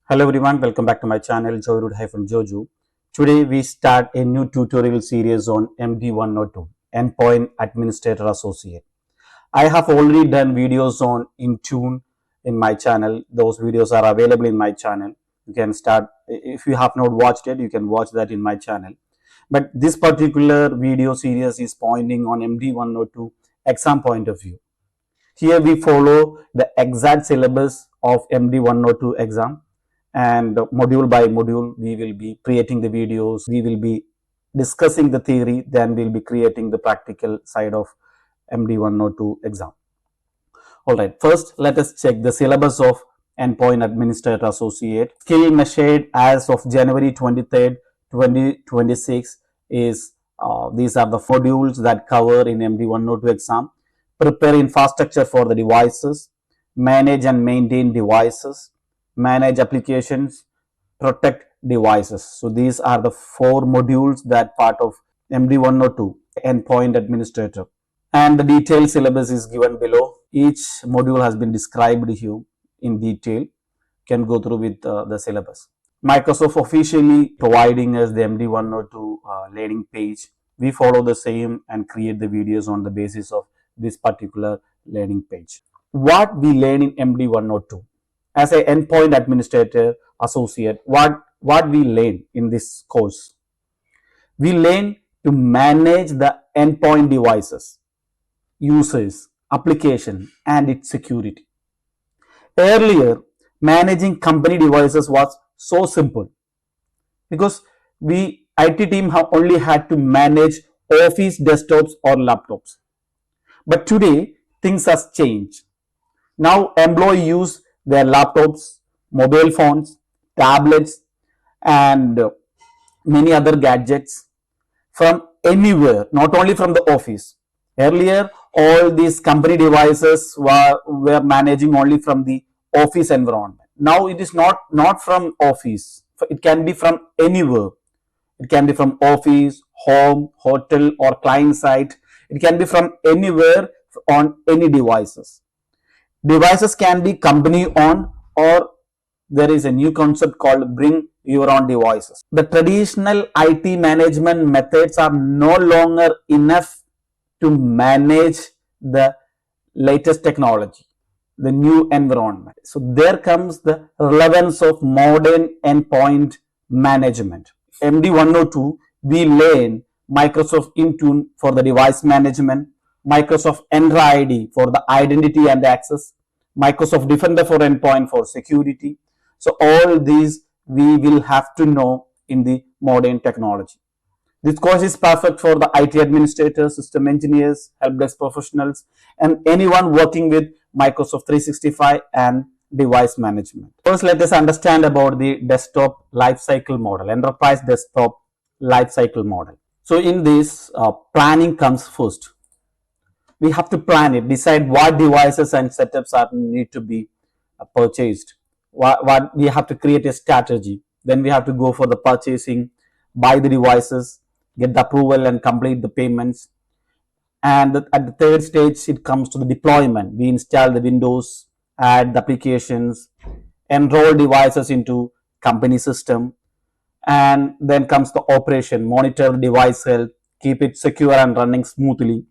Hello everyone, welcome back to my channel Joyroute-jojo. Today we start a new tutorial series on MD-102, Endpoint Administrator Associate. I have already done videos on Intune in my channel. Those videos are available in my channel. You can start, if you have not watched it, you can watch that in my channel. But this particular video series is pointing on MD-102 exam point of view. Here we follow the exact syllabus of MD-102 exam, and module by module we will be creating the videos, we will be discussing the theory, then we'll be creating the practical side of MD-102 exam. Alright, first let us check the syllabus of Endpoint Administrator Associate. Skill measured as of January 23rd, 2026 is these are the modules that cover in MD-102 exam. Prepare infrastructure for the devices, manage and maintain devices, manage applications, protect devices. So these are the four modules that part of MD-102 Endpoint Administrator, and the detailed syllabus is given below. Each module has been described here in detail. You can go through with the syllabus. Microsoft officially providing us the MD-102 landing page. We follow the same and create the videos on the basis of this particular landing page. What we learn in MD-102 as an endpoint administrator associate, what we learn in this course? We learn to manage the endpoint devices, users, application, and its security. Earlier, managing company devices was so simple because IT team only had to manage office desktops or laptops. But today, things have changed. Now, employees use their laptops, mobile phones, tablets, and many other gadgets from anywhere, not only from the office. Earlier, all these company devices were managing only from the office environment. Now, it is not from office. It can be from anywhere. It can be from office, home, hotel, or client site. It can be from anywhere on any devices. Devices can be company owned, or there is a new concept called bring your own devices. The traditional IT management methods are no longer enough to manage the latest technology, the new environment. So there comes the relevance of modern endpoint management. MD-102, we learn Microsoft Intune for the device management, Microsoft Entra ID for the identity and access, Microsoft Defender for endpoint for security. So all these we will have to know in the modern technology. This course is perfect for the IT administrators, system engineers, help desk professionals, and anyone working with Microsoft 365 and device management. First, let us understand about the desktop lifecycle model, enterprise desktop lifecycle model. So in this, planning comes first. We have to plan it, decide what devices and setups need to be purchased. What we have to create a strategy. Then we have to go for the purchasing, buy the devices, get the approval and complete the payments. And at the third stage, it comes to the deployment. We install the Windows, add the applications, enroll devices into company system, and then comes the operation, monitor the device health, keep it secure and running smoothly.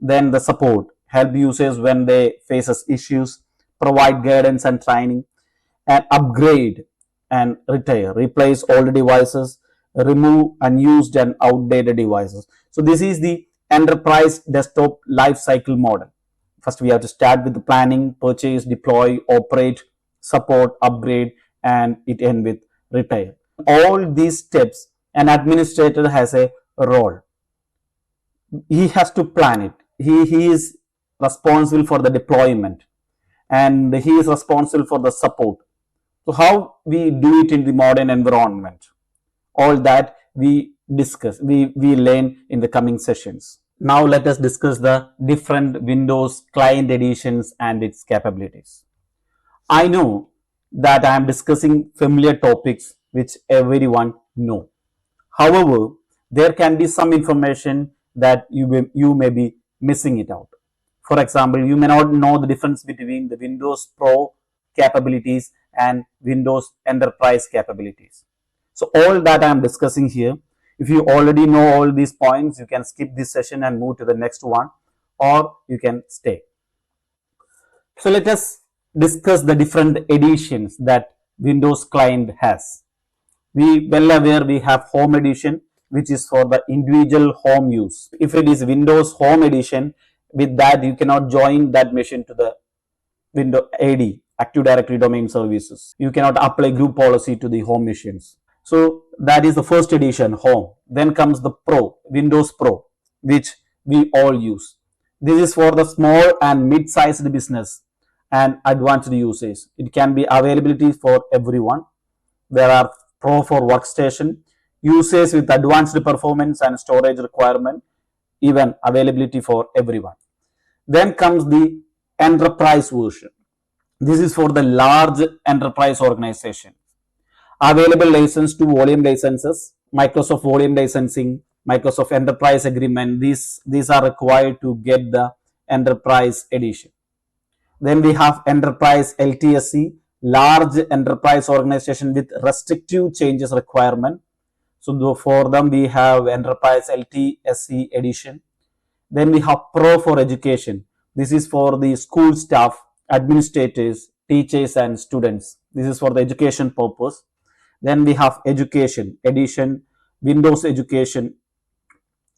Then the support, help users when they faces issues, provide guidance and training, and upgrade and retire, replace older devices, remove unused and outdated devices. So this is the enterprise desktop life cycle model. First, we have to start with the planning, purchase, deploy, operate, support, upgrade, and it ends with retire. All these steps, an administrator has a role. He has to plan it. He is responsible for the deployment, and he is responsible for the support. So how we do it in the modern environment, all that we discuss, we learn in the coming sessions. Now let us discuss the different Windows client editions and its capabilities. I know that I am discussing familiar topics which everyone know. However, there can be some information that you may be missing it out. For example, you may not know the difference between the Windows Pro capabilities and Windows Enterprise capabilities. So all that I am discussing here, if you already know all these points, you can skip this session and move to the next one, or you can stay. So let us discuss the different editions that Windows client has. We well aware we have home edition, which is for the individual home use. If it is Windows home edition, with that you cannot join that machine to the Windows AD, Active Directory Domain Services. You cannot apply group policy to the home machines. So that is the first edition, home. Then comes the Pro, Windows Pro, which we all use. This is for the small and mid-sized business and advanced users. It can be availability for everyone. There are Pro for workstation, users with advanced performance and storage requirement, even availability for everyone. Then comes the enterprise version. This is for the large enterprise organization. Available license to volume licenses, Microsoft volume licensing, Microsoft enterprise agreement. These are required to get the enterprise edition. Then we have enterprise LTSC, large enterprise organization with restrictive changes requirement. So for them we have enterprise LTSC edition. Then we have Pro for education. This is for the school staff, administrators, teachers and students. This is for the education purpose. Then we have education edition, Windows education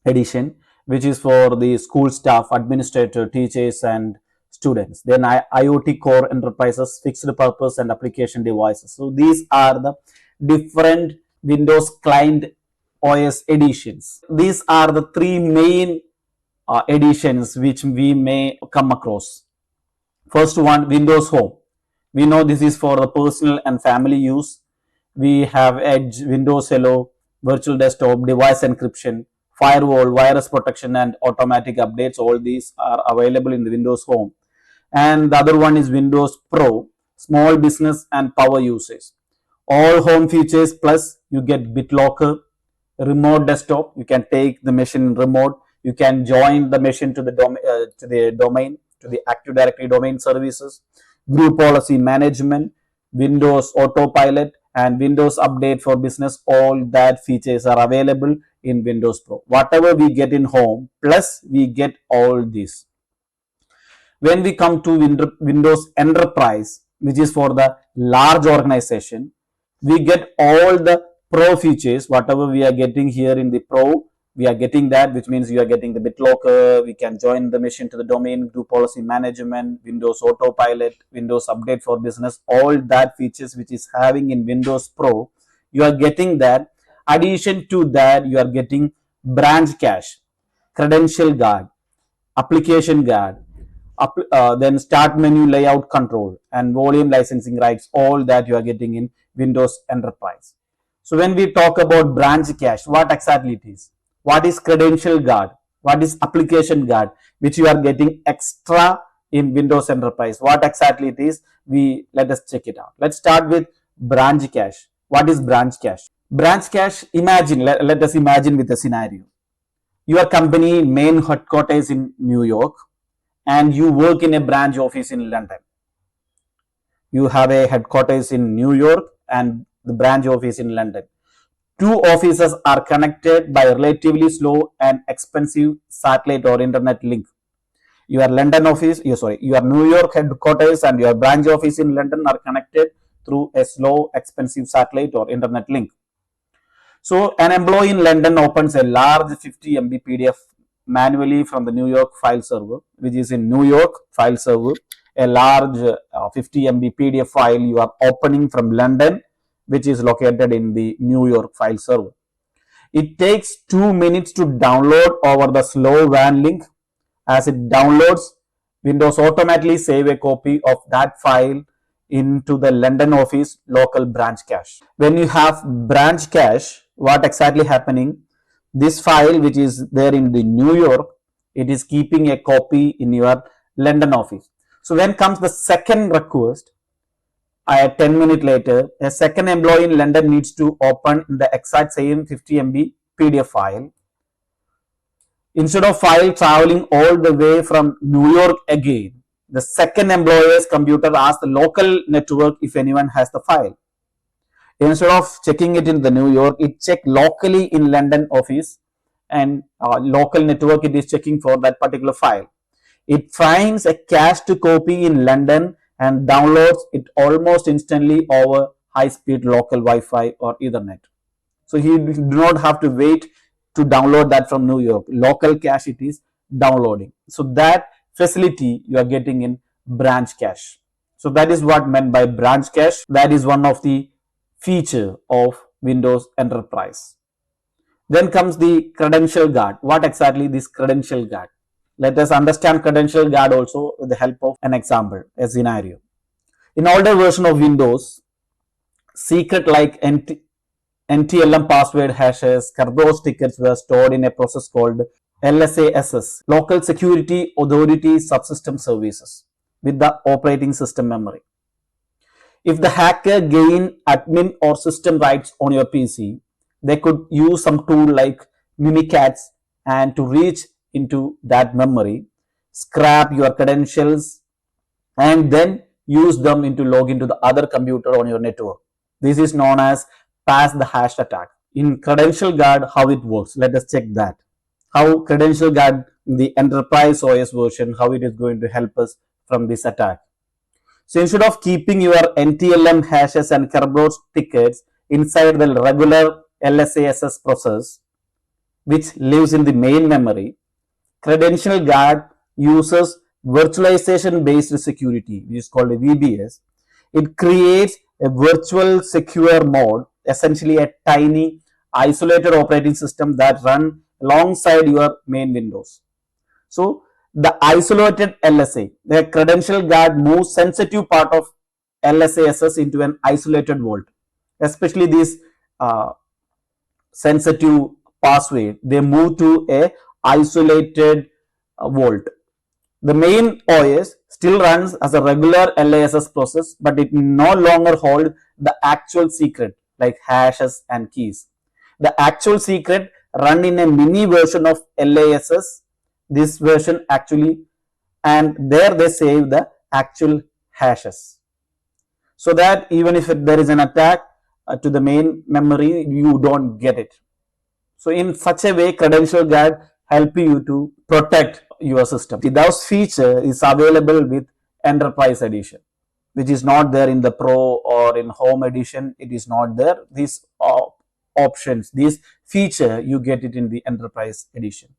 edition, which is for the school staff, administrator, teachers and students. Then IoT core enterprises, fixed purpose and application devices. So these are the different Windows client OS editions. These are the three main editions which we may come across. First one, Windows Home. We know this is for the personal and family use. We have Edge, Windows Hello, virtual desktop, device encryption, firewall, virus protection and automatic updates. All these are available in the Windows Home. And the other one is Windows Pro, small business and power users. All home features plus you get BitLocker, remote desktop. You can take the machine remote. You can join the machine to the domain, to the Active Directory Domain Services, group policy management, Windows Autopilot, and Windows Update for Business. All that features are available in Windows Pro. Whatever we get in home, plus we get all this. When we come to Windows Enterprise, which is for the large organization, we get all the Pro features. Whatever we are getting here in the Pro, we are getting that, which means you are getting the BitLocker, we can join the machine to the domain, group policy management, Windows Autopilot, Windows Update for Business, all that features which is having in Windows Pro, you are getting that. Addition to that, you are getting branch cache, credential guard, application guard, then start menu layout control and volume licensing rights. All that you are getting in Windows Enterprise. So when we talk about branch cache, what exactly it is? What is credential guard? What is application guard, which you are getting extra in Windows Enterprise? What exactly it is? Let us check it out. Let's start with branch cache. What is branch cache? Branch cache, imagine, let us imagine with a scenario. Your company main headquarters in New York and you work in a branch office in London. You have a headquarters in New York and the branch office in London. Two offices are connected by relatively slow and expensive satellite or internet link. Your London office, your New York headquarters and your branch office in London are connected through a slow, expensive satellite or internet link. So an employee in London opens a large 50 MB PDF manually from the New York file server, which is in New York file server. A large 50 MB PDF file you are opening from London, which is located in the New York file server. It takes 2 minutes to download over the slow WAN link. As it downloads, Windows automatically save a copy of that file into the London office local branch cache. When you have branch cache, what exactly happening? This file which is there in the New York, it is keeping a copy in your London office. So when comes the second request, 10 minutes later, a second employee in London needs to open the exact same 50 MB PDF file. Instead of file traveling all the way from New York again, The second employer's computer asks the local network if anyone has the file. Instead of checking it in the New York, it checked locally in London office, and local network it is checking for that particular file. It finds a cached copy in London and downloads it almost instantly over high-speed local Wi-Fi or Ethernet. So you do not have to wait to download that from New York. Local cache it is downloading. So that facility you are getting in branch cache. So that is what meant by branch cache. That is one of the feature of Windows Enterprise. Then comes the credential guard. What exactly this credential guard? Let us understand credential guard also with the help of an example, a scenario. In older version of Windows, secret like NTLM password hashes, Kerberos tickets were stored in a process called LSASS, Local Security Authority Subsystem Services, with the operating system memory. If the hacker gained admin or system rights on your PC, they could use some tool like Mimikatz and to reach into that memory, scrap your credentials, and then use them to log into the other computer on your network. This is known as pass the hash attack. In credential guard, how it works, let us check that. How credential guard in the enterprise OS version, how it is going to help us from this attack. So instead of keeping your NTLM hashes and Kerberos tickets inside the regular LSASS process, which lives in the main memory, credential guard uses virtualization based security, which is called a VBS. It creates a virtual secure mode, essentially a tiny isolated operating system that runs alongside your main Windows. So the isolated LSA, the credential guard moves sensitive part of LSASS into an isolated vault, especially these sensitive password, they move to a isolated vault. The main OS still runs as a regular LASS process, but it no longer holds the actual secret like hashes and keys. The actual secret run in a mini version of LASS. This version actually, and there they save the actual hashes, so that even if there is an attack to the main memory, you don't get it. So in such a way, credential guard help you to protect your system. Those feature is available with Enterprise Edition, which is not there in the Pro or in Home Edition. It is not there. These options, this feature, you get it in the Enterprise Edition.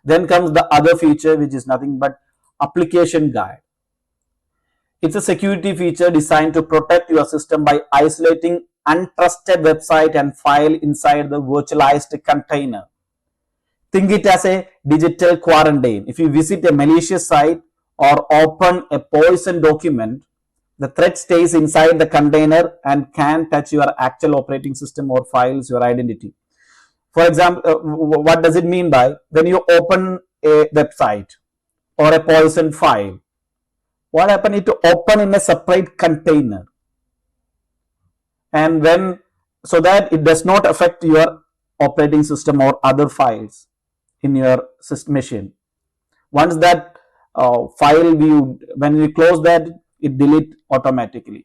Then comes the other feature, which is nothing but application guide. It's a security feature designed to protect your system by isolating untrusted website and file inside the virtualized container. Think it as a digital quarantine. If you visit a malicious site or open a poison document, the threat stays inside the container and can touch your actual operating system or files your identity. For example, what does it mean by when you open a website or a poison file? What happens? It open in a separate container, and when so that it does not affect your operating system or other files in your system machine. Once that file when we close that, it delete automatically.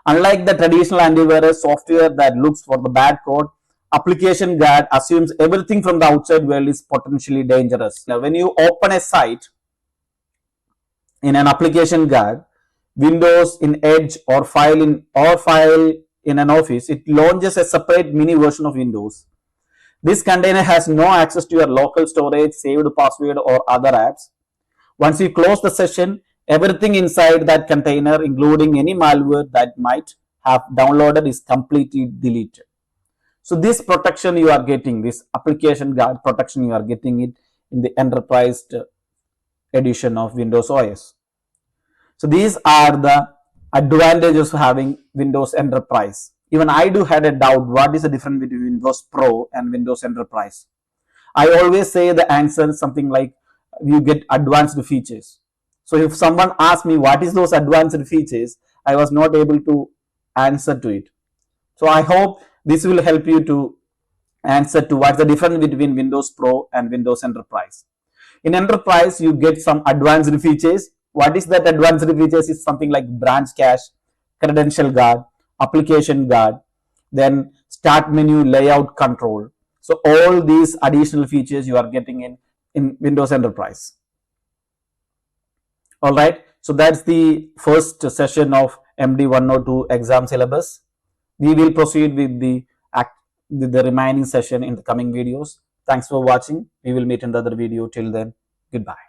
Unlike the traditional antivirus software that looks for the bad code, application guard assumes everything from the outside world is potentially dangerous. Now, when you open a site in an application guard, Windows in Edge or file in an office, it launches a separate mini version of Windows. This container has no access to your local storage, saved password, or other apps. Once you close the session, everything inside that container, including any malware that might have downloaded, is completely deleted. So this protection you are getting, this application guard protection, you are getting it in the Enterprise edition of Windows OS. So these are the advantages of having Windows Enterprise. Even I do had a doubt what is the difference between Windows Pro and Windows Enterprise. I always say the answer is something like you get advanced features. So if someone asks me what is those advanced features, I was not able to answer to it. So I hope this will help you to answer to what's the difference between Windows Pro and Windows Enterprise. In Enterprise, you get some advanced features. What is that advanced features is something like branch cache, credential guard, application guard, then start menu layout control. So all these additional features you are getting in Windows Enterprise. All right. So that's the first session of MD-102 exam syllabus. We will proceed with the remaining session in the coming videos. Thanks for watching. We will meet in the other video. Till then, goodbye.